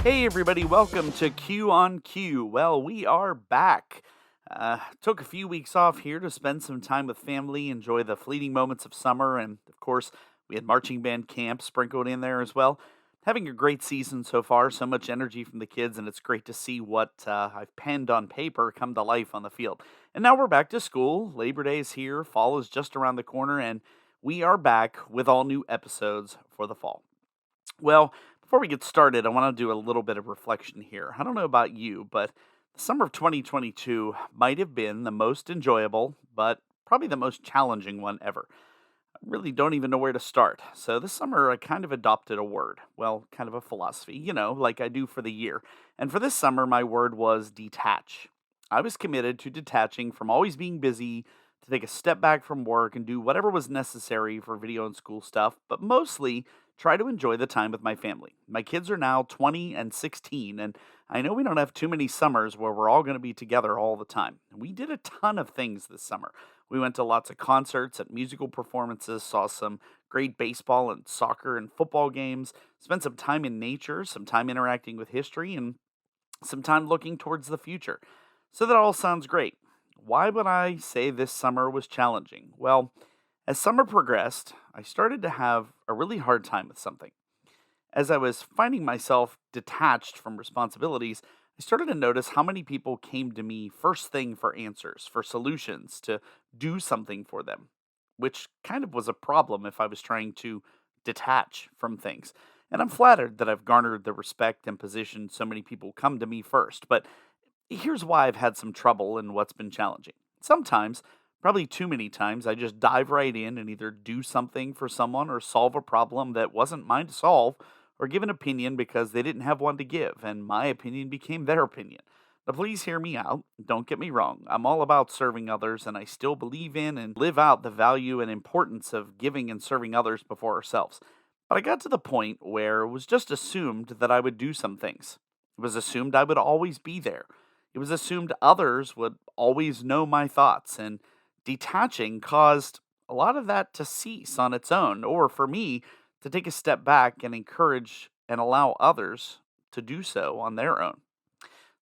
Hey everybody, welcome to Q on Q. Well, we are back. Took a few weeks off here to spend some time with family, enjoy the fleeting moments of summer, and of course, we had marching band camp sprinkled in there as well. Having a great season so far, so much energy from the kids, and it's great to see what I've penned on paper come to life on the field. And now we're back to school. Labor Day is here, fall is just around the corner, and we are back with all new episodes for the fall. Well, before we get started, I want to do a little bit of reflection here. I don't know about you, but the summer of 2022 might have been the most enjoyable, but probably the most challenging one ever. I really don't even know where to start. So this summer, I kind of adopted a word. Well, kind of a philosophy, like I do for the year. And for this summer, my word was detach. I was committed to detaching from always being busy, to take a step back from work and do whatever was necessary for video and school stuff, but mostly try to enjoy the time with my family. My kids are now 20 and 16, and I know we don't have too many summers where we're all going to be together all the time. We did a ton of things this summer. We went to lots of concerts and musical performances, saw some great baseball and soccer and football games, spent some time in nature, some time interacting with history, and some time looking towards the future. So that all sounds great. Why would I say this summer was challenging? Well, as summer progressed, I started to have a really hard time with something. As I was finding myself detached from responsibilities, I started to notice how many people came to me first thing for answers, for solutions, to do something for them, which kind of was a problem if I was trying to detach from things. And I'm flattered that I've garnered the respect and position so many people come to me first, but here's why I've had some trouble and what's been challenging. Sometimes, probably too many times, I just dive right in and either do something for someone or solve a problem that wasn't mine to solve or give an opinion because they didn't have one to give and my opinion became their opinion. Now, please hear me out. Don't get me wrong. I'm all about serving others and I still believe in and live out the value and importance of giving and serving others before ourselves. But I got to the point where it was just assumed that I would do some things. It was assumed I would always be there. It was assumed others would always know my thoughts, and detaching caused a lot of that to cease on its own, or for me to take a step back and encourage and allow others to do so on their own.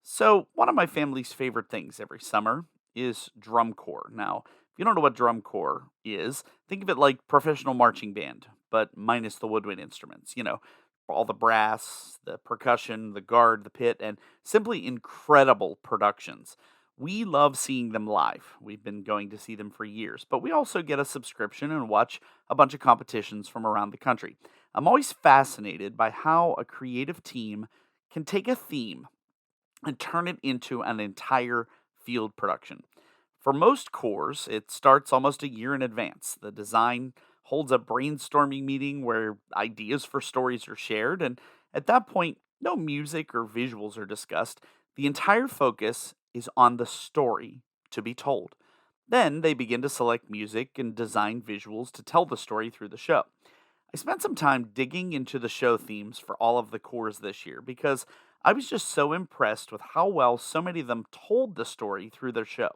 So, one of my family's favorite things every summer is drum corps. Now, if you don't know what drum corps is, think of it like professional marching band, but minus the woodwind instruments. All the brass, the percussion, the guard, the pit, and simply incredible productions. We love seeing them live. We've been going to see them for years, but we also get a subscription and watch a bunch of competitions from around the country. I'm always fascinated by how a creative team can take a theme and turn it into an entire field production. For most cores, it starts almost a year in advance. The design holds a brainstorming meeting where ideas for stories are shared, and at that point, no music or visuals are discussed. The entire focus is on the story to be told. Then they begin to select music and design visuals to tell the story through the show. I spent some time digging into the show themes for all of the cores this year because I was just so impressed with how well so many of them told the story through their show.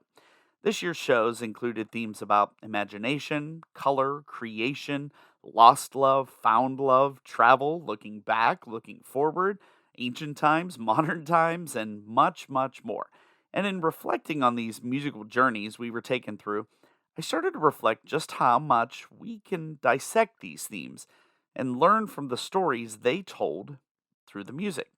This year's shows included themes about imagination, color, creation, lost love, found love, travel, looking back, looking forward, ancient times, modern times, and much, much more. And in reflecting on these musical journeys we were taken through, I started to reflect just how much we can dissect these themes and learn from the stories they told through the music.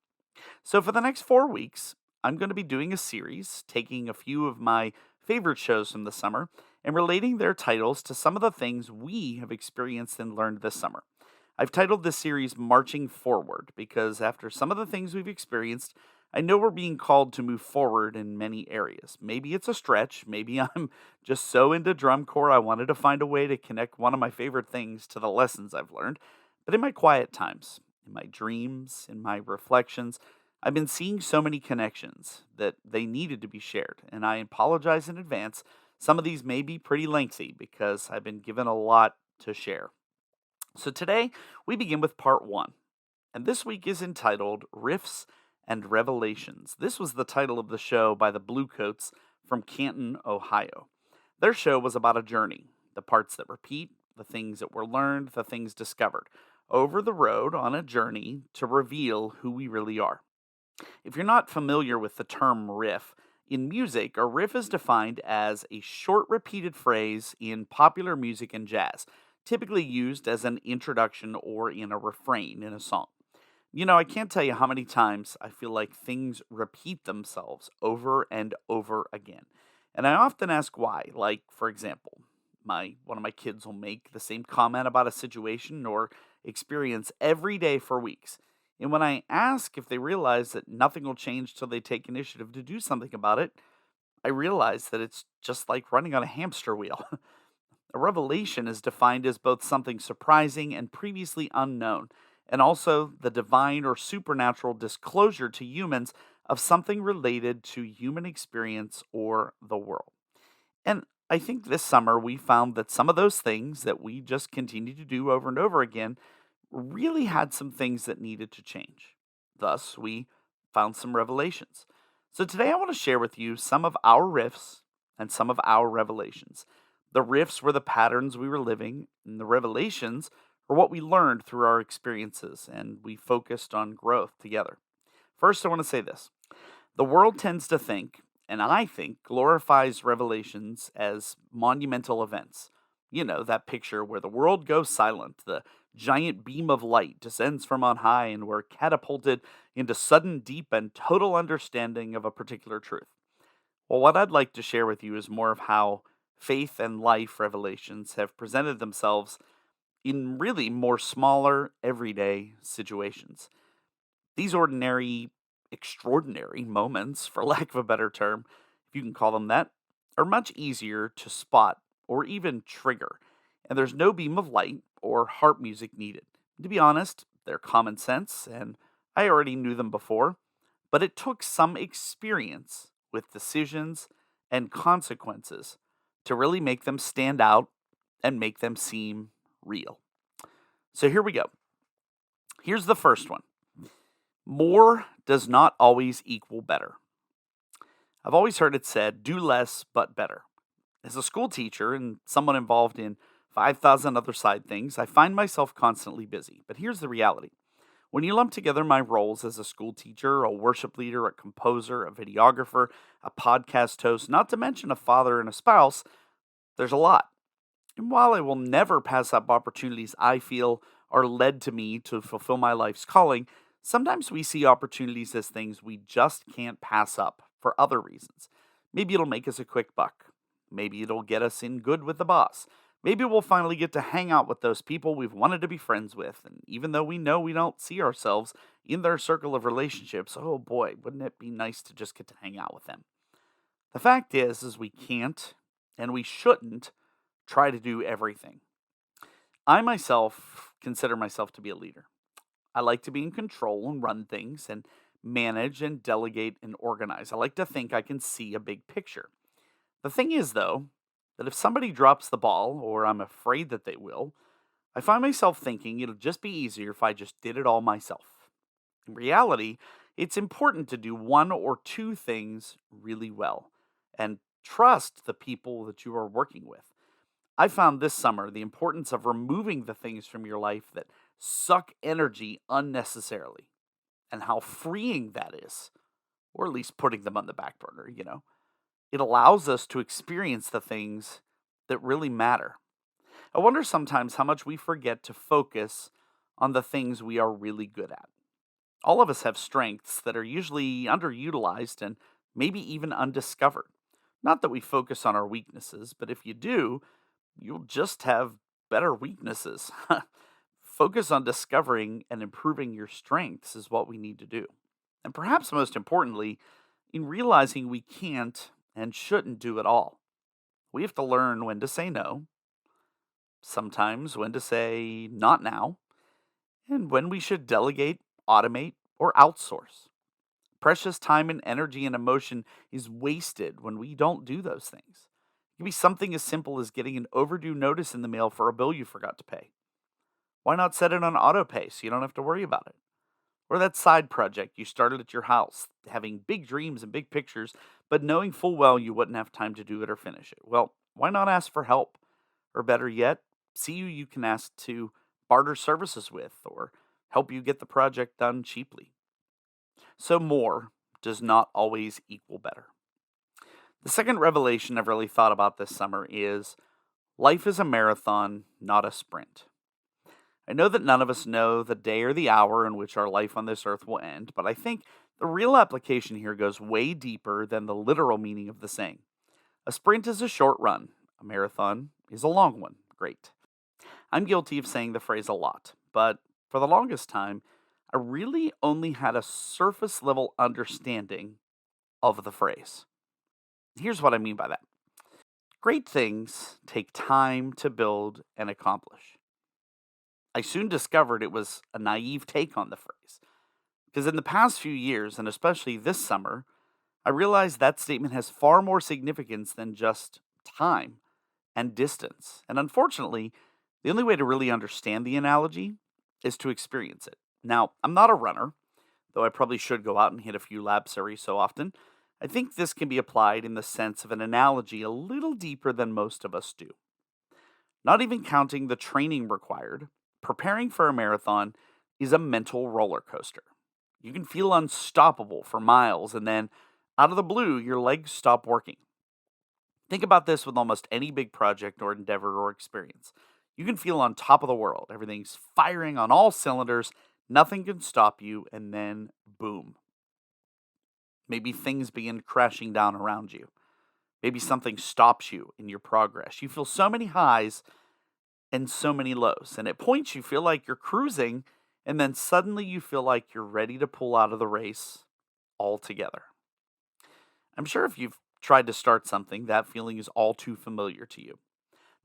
So, for the next 4 weeks, I'm going to be doing a series, taking a few of my favorite shows from the summer and relating their titles to some of the things we have experienced and learned this summer. I've titled this series Marching Forward because after some of the things we've experienced, I know we're being called to move forward in many areas. Maybe it's a stretch. Maybe I'm just so into drum corps I wanted to find a way to connect one of my favorite things to the lessons I've learned. But in my quiet times, in my dreams, in my reflections, I've been seeing so many connections that they needed to be shared, and I apologize in advance. Some of these may be pretty lengthy because I've been given a lot to share. So today, we begin with part one, and this week is entitled Riffs and Revelations. This was the title of the show by the Bluecoats from Canton, Ohio. Their show was about a journey, the parts that repeat, the things that were learned, the things discovered, over the road on a journey to reveal who we really are. If you're not familiar with the term riff, in music, a riff is defined as a short repeated phrase in popular music and jazz, typically used as an introduction or in a refrain in a song. I can't tell you how many times I feel like things repeat themselves over and over again. And I often ask why. Like, for example, my one of my kids will make the same comment about a situation or experience every day for weeks. And when I ask if they realize that nothing will change till they take initiative to do something about it, I realize that it's just like running on a hamster wheel. A revelation is defined as both something surprising and previously unknown, and also the divine or supernatural disclosure to humans of something related to human experience or the world. And I think this summer we found that some of those things that we just continue to do over and over again really had some things that needed to change. Thus, we found some revelations. So today I want to share with you some of our riffs and some of our revelations. The riffs were the patterns we were living, and the revelations are what we learned through our experiences, and we focused on growth together. First, I want to say this: the world tends to think, and I think, glorifies revelations as monumental events. That picture where the world goes silent, the giant beam of light descends from on high, and we're catapulted into sudden, deep, and total understanding of a particular truth. Well, what I'd like to share with you is more of how faith and life revelations have presented themselves in really more smaller, everyday situations. These ordinary, extraordinary moments, for lack of a better term, if you can call them that, are much easier to spot or even trigger, and there's no beam of light or harp music needed. To be honest, they're common sense, and I already knew them before, but it took some experience with decisions and consequences to really make them stand out and make them seem real. So here we go. Here's the first one: more does not always equal better. I've always heard it said, do less but better. As a school teacher and someone involved in 5,000 other side things, I find myself constantly busy. But here's the reality: when you lump together my roles as a school teacher, a worship leader, a composer, a videographer, a podcast host, not to mention a father and a spouse, there's a lot. And while I will never pass up opportunities I feel are led to me to fulfill my life's calling, sometimes we see opportunities as things we just can't pass up for other reasons. Maybe it'll make us a quick buck. Maybe it'll get us in good with the boss. Maybe we'll finally get to hang out with those people we've wanted to be friends with. And even though we know we don't see ourselves in their circle of relationships, oh boy, wouldn't it be nice to just get to hang out with them? The fact is we can't and we shouldn't try to do everything. I myself consider myself to be a leader. I like to be in control and run things and manage and delegate and organize. I like to think I can see a big picture. The thing is, though, that if somebody drops the ball, or I'm afraid that they will, I find myself thinking it'll just be easier if I just did it all myself. In reality, it's important to do one or two things really well and trust the people that you are working with. I found this summer the importance of removing the things from your life that suck energy unnecessarily and how freeing that is, or at least putting them on the back burner. It allows us to experience the things that really matter. I wonder sometimes how much we forget to focus on the things we are really good at. All of us have strengths that are usually underutilized and maybe even undiscovered. Not that we focus on our weaknesses, but if you do, you'll just have better weaknesses. Focus on discovering and improving your strengths is what we need to do. And perhaps most importantly, in realizing we can't and shouldn't do it all. We have to learn when to say no, sometimes when to say not now, and when we should delegate, automate, or outsource. Precious time and energy and emotion is wasted when we don't do those things. It can be something as simple as getting an overdue notice in the mail for a bill you forgot to pay. Why not set it on auto pay so you don't have to worry about it? Or that side project you started at your house, having big dreams and big pictures, but knowing full well you wouldn't have time to do it or finish it. Well, why not ask for help? Or better yet, see who you can ask to barter services with or help you get the project done cheaply. So, more does not always equal better. The second revelation I've really thought about this summer is life is a marathon, not a sprint. I know that none of us know the day or the hour in which our life on this earth will end, but I think the real application here goes way deeper than the literal meaning of the saying. A sprint is a short run, a marathon is a long one. Great. I'm guilty of saying the phrase a lot, but for the longest time, I really only had a surface level understanding of the phrase. Here's what I mean by that. Great things take time to build and accomplish. I soon discovered it was a naive take on the phrase, because in the past few years, and especially this summer, I realized that statement has far more significance than just time and distance. And unfortunately, the only way to really understand the analogy is to experience it. Now, I'm not a runner, though I probably should go out and hit a few laps every so often. I think this can be applied in the sense of an analogy a little deeper than most of us do. Not even counting the training required, preparing for a marathon is a mental roller coaster. You can feel unstoppable for miles, and then out of the blue, your legs stop working. Think about this with almost any big project or endeavor or experience. You can feel on top of the world. Everything's firing on all cylinders. Nothing can stop you. And then, boom. Maybe things begin crashing down around you. Maybe something stops you in your progress. You feel so many highs and so many lows. And at points, you feel like you're cruising. And then suddenly you feel like you're ready to pull out of the race altogether. I'm sure if you've tried to start something, that feeling is all too familiar to you.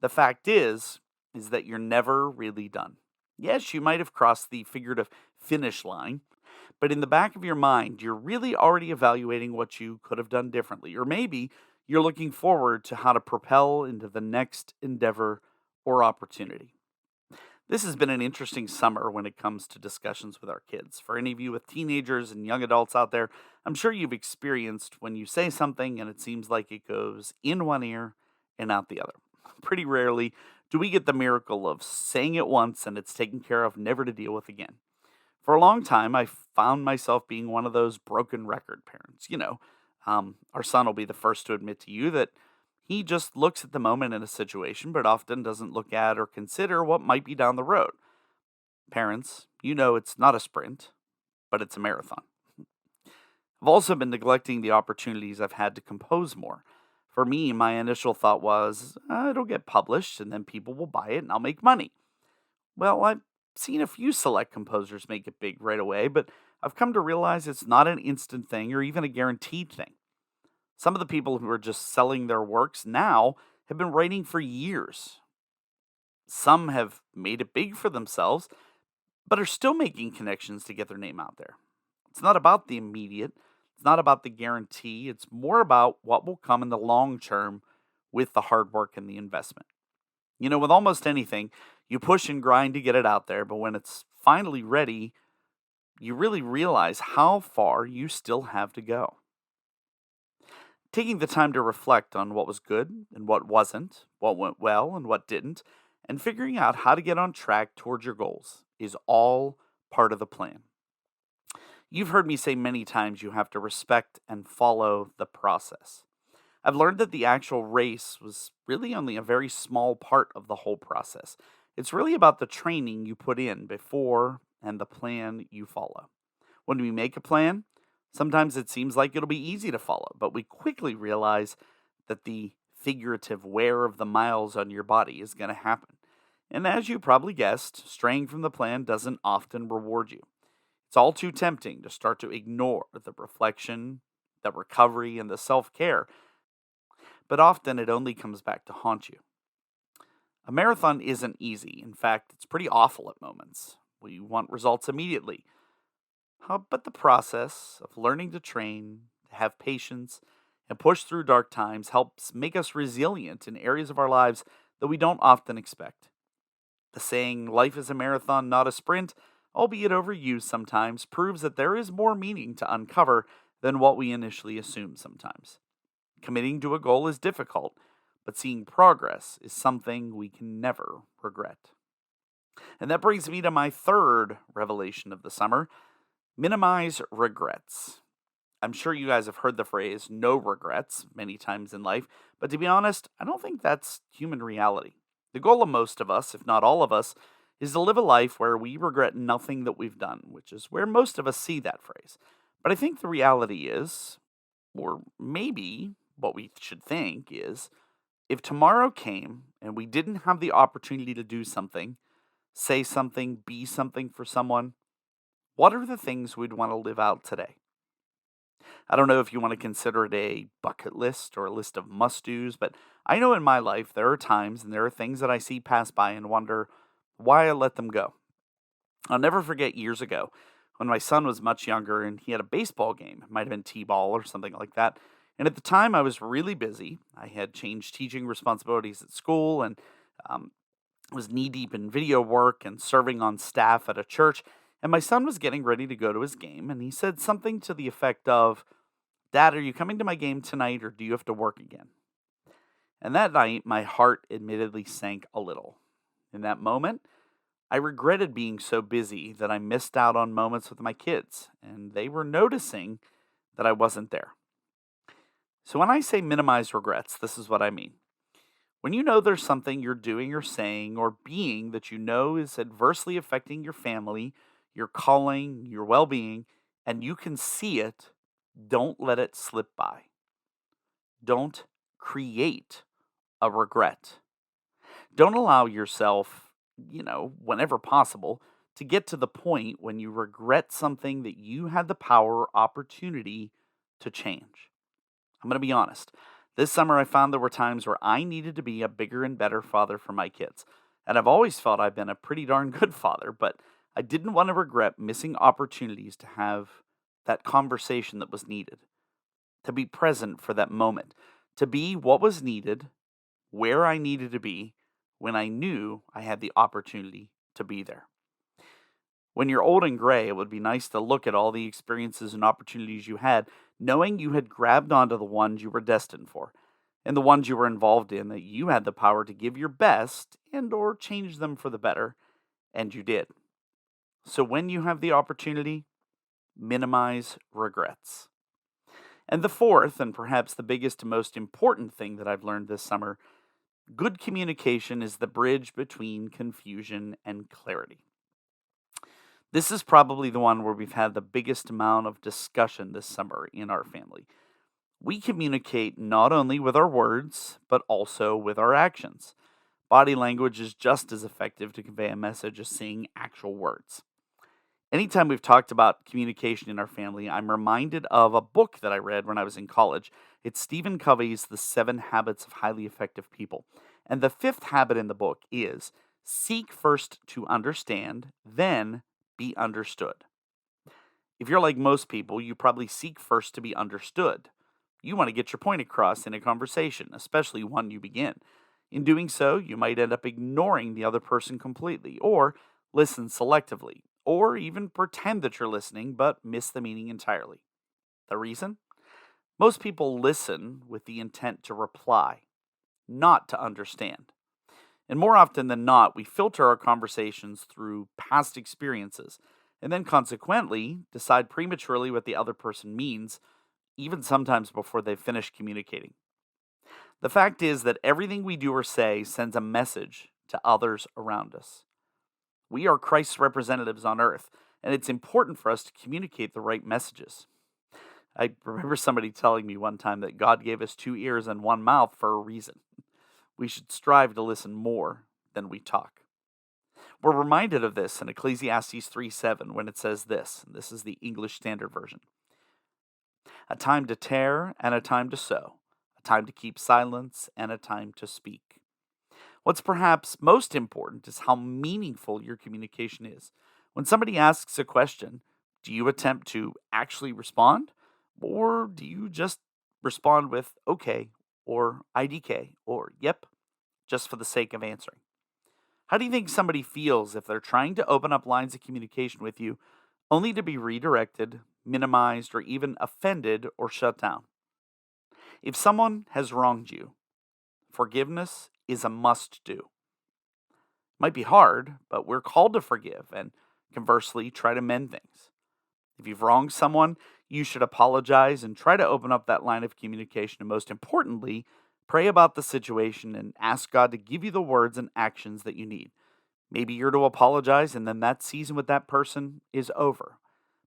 The fact is that you're never really done. Yes, you might have crossed the figurative finish line, but in the back of your mind, you're really already evaluating what you could have done differently. Or maybe you're looking forward to how to propel into the next endeavor or opportunity. This has been an interesting summer when it comes to discussions with our kids. For any of you with teenagers and young adults out there, I'm sure you've experienced when you say something and it seems like it goes in one ear and out the other. Pretty rarely do we get the miracle of saying it once and it's taken care of, never to deal with again. For a long time, I found myself being one of those broken record parents. Our son will be the first to admit to you that he just looks at the moment in a situation, but often doesn't look at or consider what might be down the road. Parents, you know it's not a sprint, but it's a marathon. I've also been neglecting the opportunities I've had to compose more. For me, my initial thought was, it'll get published and then people will buy it and I'll make money. Well, I've seen a few select composers make it big right away, but I've come to realize it's not an instant thing or even a guaranteed thing. Some of the people who are just selling their works now have been writing for years. Some have made it big for themselves, but are still making connections to get their name out there. It's not about the immediate, it's not about the guarantee, it's more about what will come in the long term with the hard work and the investment. With almost anything, you push and grind to get it out there, but when it's finally ready, you really realize how far you still have to go. Taking the time to reflect on what was good and what wasn't, what went well and what didn't, and figuring out how to get on track towards your goals is all part of the plan. You've heard me say many times you have to respect and follow the process. I've learned that the actual race was really only a very small part of the whole process. It's really about the training you put in before and the plan you follow. When we make a plan, sometimes it seems like it'll be easy to follow, but we quickly realize that the figurative wear of the miles on your body is going to happen. And as you probably guessed, straying from the plan doesn't often reward you. It's all too tempting to start to ignore the reflection, the recovery, and the self care, but often it only comes back to haunt you. A marathon isn't easy. In fact, it's pretty awful at moments. We want results immediately. But the process of learning to train, to have patience, and push through dark times helps make us resilient in areas of our lives that we don't often expect. The saying, life is a marathon, not a sprint, albeit overused sometimes, proves that there is more meaning to uncover than what we initially assume sometimes. Committing to a goal is difficult, but seeing progress is something we can never regret. And that brings me to my third revelation of the summer. Minimize regrets. I'm sure you guys have heard the phrase no regrets many times in life, but to be honest, I don't think that's human reality. The goal of most of us, if not all of us, is to live a life where we regret nothing that we've done, which is where most of us see that phrase. But I think the reality is, or maybe what we should think is, if tomorrow came and we didn't have the opportunity to do something, say something, be something for someone, what are the things we'd want to live out today? I don't know if you want to consider it a bucket list or a list of must do's, but I know in my life there are times and there are things that I see pass by and wonder why I let them go. I'll never forget years ago when my son was much younger and he had a baseball game. It might have been T ball or something like that. And at the time, I was really busy. I had changed teaching responsibilities at school and um, was knee deep in video work and serving on staff at a church. And my son was getting ready to go to his game. And he said something to the effect of, "Dad, are you coming to my game tonight or do you have to work again?" And that night, my heart admittedly sank a little. In that moment, I regretted being so busy that I missed out on moments with my kids, and they were noticing that I wasn't there. So when I say minimize regrets, this is what I mean. When you know there's something you're doing or saying or being that you know is adversely affecting your family, your calling, your well being, and you can see it, don't let it slip by. Don't create a regret. Don't allow yourself, whenever possible, to get to the point when you regret something that you had the power or opportunity to change. I'm going to be honest. This summer, I found there were times where I needed to be a bigger and better father for my kids. And I've always felt I've been a pretty darn good father, but I didn't want to regret missing opportunities to have that conversation that was needed, to be present for that moment, to be what was needed, where I needed to be, when I knew I had the opportunity to be there. When you're old and gray, it would be nice to look at all the experiences and opportunities you had, knowing you had grabbed onto the ones you were destined for, and the ones you were involved in that you had the power to give your best and or change them for the better, and you did. So when you have the opportunity, minimize regrets. And the fourth, and perhaps the biggest and most important thing that I've learned this summer, good communication is the bridge between confusion and clarity. This is probably the one where we've had the biggest amount of discussion this summer in our family. We communicate not only with our words, but also with our actions. Body language is just as effective to convey a message as saying actual words. Anytime we've talked about communication in our family, I'm reminded of a book that I read when I was in college. It's Stephen Covey's The 7 Habits of Highly Effective People. And the fifth habit in the book is seek first to understand, then be understood. If you're like most people, you probably seek first to be understood. You want to get your point across in a conversation, especially one you begin. In doing so, you might end up ignoring the other person completely, or listen selectively, or even pretend that you're listening but miss the meaning entirely. The reason? Most people listen with the intent to reply, not to understand. And more often than not, we filter our conversations through past experiences and then consequently decide prematurely what the other person means, even sometimes before they've finished communicating. The fact is that everything we do or say sends a message to others around us. We are Christ's representatives on earth, and it's important for us to communicate the right messages. I remember somebody telling me one time that God gave us 2 ears and 1 mouth for a reason. We should strive to listen more than we talk. We're reminded of this in Ecclesiastes 3:7 when it says this, and this is the English Standard Version: a time to tear and a time to sow, a time to keep silence and a time to speak. What's perhaps most important is how meaningful your communication is. When somebody asks a question, do you attempt to actually respond? Or do you just respond with okay or IDK or yep, just for the sake of answering? How do you think somebody feels if they're trying to open up lines of communication with you only to be redirected, minimized, or even offended or shut down? If someone has wronged you, forgiveness is a must do. Might be hard, but we're called to forgive and conversely try to mend things. If you've wronged someone, you should apologize and try to open up that line of communication. And most importantly, pray about the situation and ask God to give you the words and actions that you need. Maybe you're to apologize and then that season with that person is over.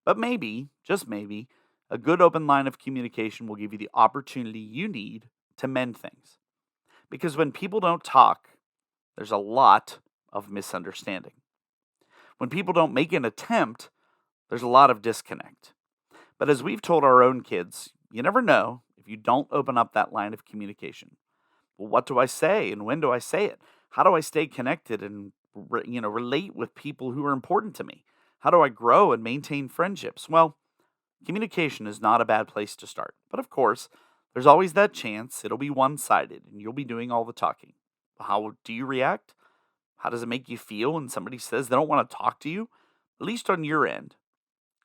But maybe, just maybe, a good open line of communication will give you the opportunity you need to mend things. Because when people don't talk, there's a lot of misunderstanding. When people don't make an attempt, there's a lot of disconnect. But as we've told our own kids, you never know if you don't open up that line of communication. Well, what do I say and when do I say it? How do I stay connected and relate with people who are important to me? How do I grow and maintain friendships? Well, communication is not a bad place to start. But of course, there's always that chance it'll be one-sided and you'll be doing all the talking. How do you react? How does it make you feel when somebody says they don't want to talk to you? At least on your end,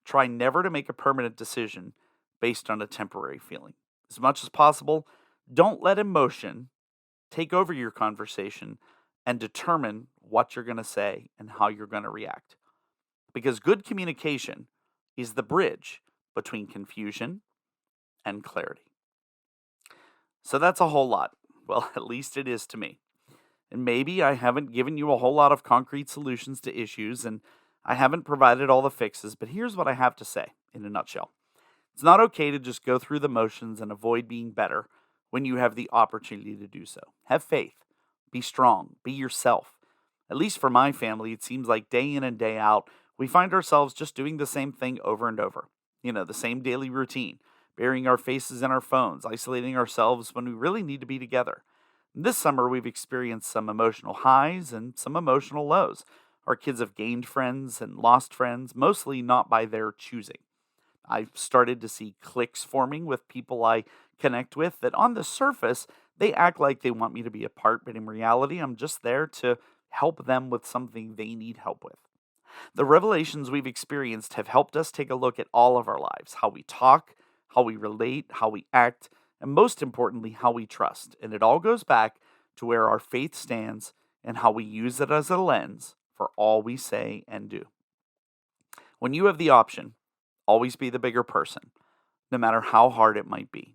try never to make a permanent decision based on a temporary feeling. As much as possible, don't let emotion take over your conversation and determine what you're going to say and how you're going to react. Because good communication is the bridge between confusion and clarity. So that's a whole lot. Well, at least it is to me. And maybe I haven't given you a whole lot of concrete solutions to issues and I haven't provided all the fixes, but here's what I have to say in a nutshell. It's not okay to just go through the motions and avoid being better when you have the opportunity to do so. Have faith. Be strong. Be yourself. At least for my family, it seems like day in and day out, we find ourselves just doing the same thing over and over. The same daily routine, burying our faces in our phones, isolating ourselves when we really need to be together. This summer, we've experienced some emotional highs and some emotional lows. Our kids have gained friends and lost friends, mostly not by their choosing. I've started to see cliques forming with people I connect with that on the surface, they act like they want me to be a part, but in reality, I'm just there to help them with something they need help with. The revelations we've experienced have helped us take a look at all of our lives, how we talk, how we relate, how we act, and most importantly, how we trust. And it all goes back to where our faith stands and how we use it as a lens for all we say and do. When you have the option, always be the bigger person, no matter how hard it might be.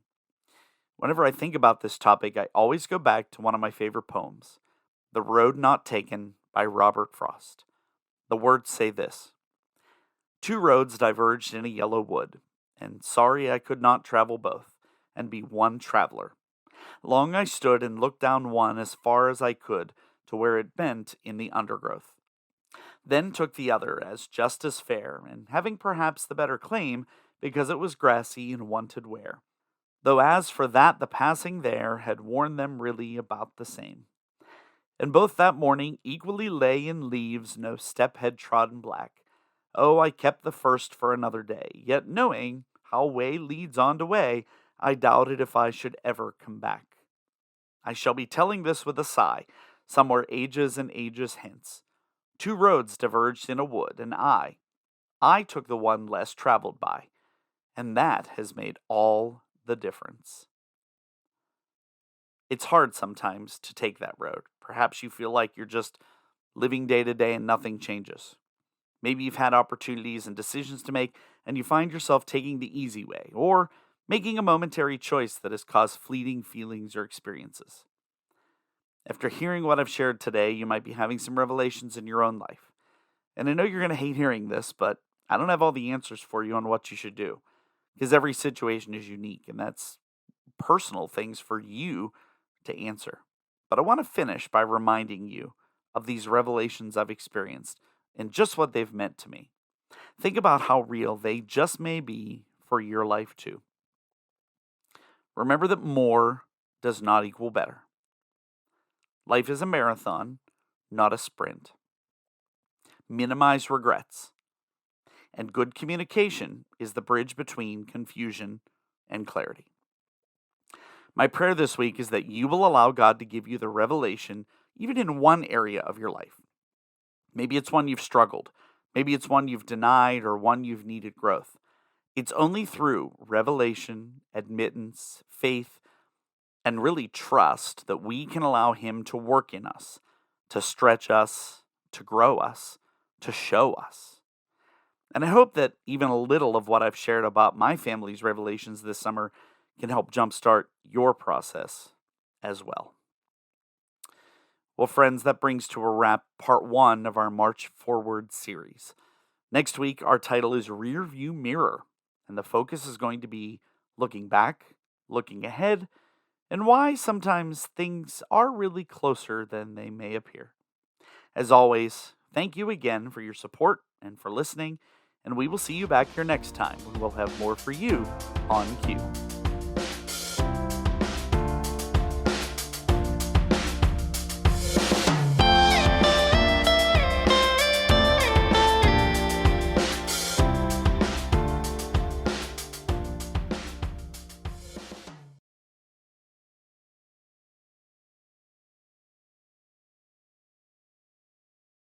Whenever I think about this topic, I always go back to one of my favorite poems, The Road Not Taken by Robert Frost. The words say this: two roads diverged in a yellow wood, and sorry I could not travel both, and be one traveler. Long I stood and looked down one as far as I could to where it bent in the undergrowth. Then took the other as just as fair, and having perhaps the better claim, because it was grassy and wanted wear. Though as for that the passing there had worn them really about the same. And both that morning equally lay in leaves no step had trodden black. Oh, I kept the first for another day, yet knowing how way leads on to way, I doubted if I should ever come back. I shall be telling this with a sigh, somewhere ages and ages hence. Two roads diverged in a wood, and I took the one less traveled by, and that has made all the difference. It's hard sometimes to take that road. Perhaps you feel like you're just living day to day and nothing changes. Maybe you've had opportunities and decisions to make, and you find yourself taking the easy way, or making a momentary choice that has caused fleeting feelings or experiences. After hearing what I've shared today, you might be having some revelations in your own life. And I know you're going to hate hearing this, but I don't have all the answers for you on what you should do, because every situation is unique, and that's personal things for you to answer. But I want to finish by reminding you of these revelations I've experienced and just what they've meant to me. Think about how real they just may be for your life too. Remember that more does not equal better. Life is a marathon, not a sprint. Minimize regrets. And good communication is the bridge between confusion and clarity. My prayer this week is that you will allow God to give you the revelation, even in one area of your life. Maybe it's one you've struggled. Maybe it's one you've denied or one you've needed growth. It's only through revelation, admittance, faith, and really trust that we can allow Him to work in us, to stretch us, to grow us, to show us. And I hope that even a little of what I've shared about my family's revelations this summer can help jumpstart your process as well. Well, friends, that brings to a wrap part one of our March Forward series. Next week, our title is Rear View Mirror, and the focus is going to be looking back, looking ahead, and why sometimes things are really closer than they may appear. As always, thank you again for your support and for listening, and we will see you back here next time when we'll have more for you on cue.